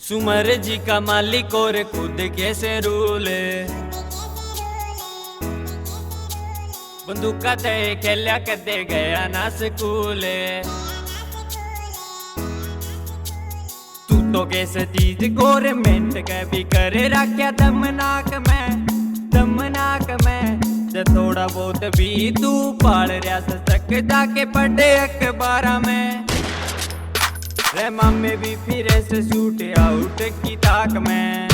सुमर जी का मालिक और खुद कैसे रूले। बंदूका ते खेलिया कदे गया ना स्कूले। तू तो कैसे चीज गवर्नमेंट के भी करे रखा दमनाक में जे थोड़ा बहुत भी तू पाल रहा सकता के पढ़े अखबारा में। रे मामे भी फिर से शूट आउट की ताक में।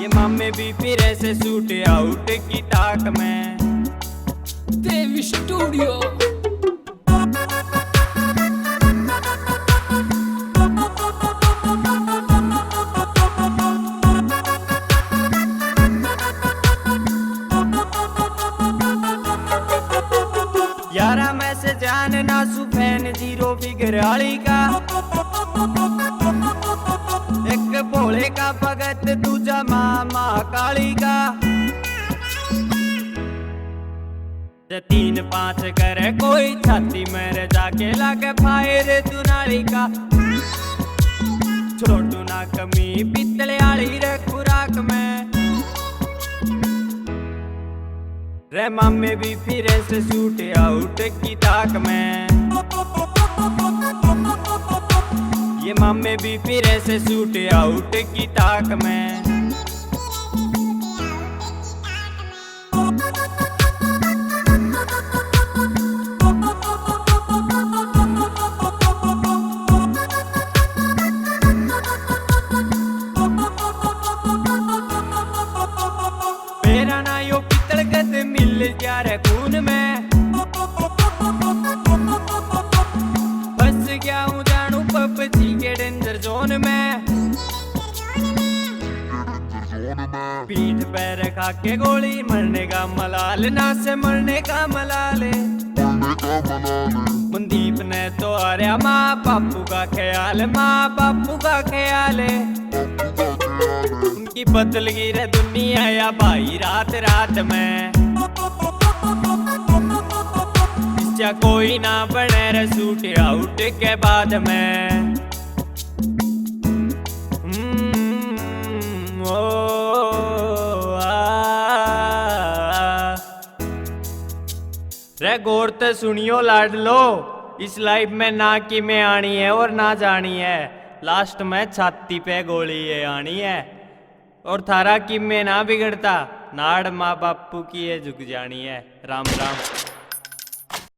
ये मामे भी फिर से शूट आउट की ताक में। देवी स्टूडियो। यारा मैं से जानना सुफैन जीरो फिगर वाली का। एक भोले का भगत दूजा मामा काली का। 3-5 करे कोई छाती मेरे जाके लाके फायर दुनाली का। छोटू ना कमी पितले वाली रे खुराक में। रे मामे भी फिर से शूट आउट की ताक में। ये मामे भी फिर से शूट आउट की ताक में। मेरा ना यो पितल गद मिल जा रे खून में। फंस गया हूँ जानू पबजी के डेंजर जोन में। पीठ पैर खा के गोली मरने का मलाल ना से मरने का मलाल। मनदीप ने तो आर्या माँ बापू का ख्याल उनकी बदल गई रे दुनिया या भाई रात रात में। इसका कोई ना बने रे शूट आउट के बाद में। रे गौर ते सुनियो लाड लो, इस लाइफ में ना की में आनी है और ना जानी है। लास्ट में छाती पे गोली ये आनी है। और थारा की में ना बिगड़ता नाड़ माँ बापू की ये झुक जानी है। राम राम।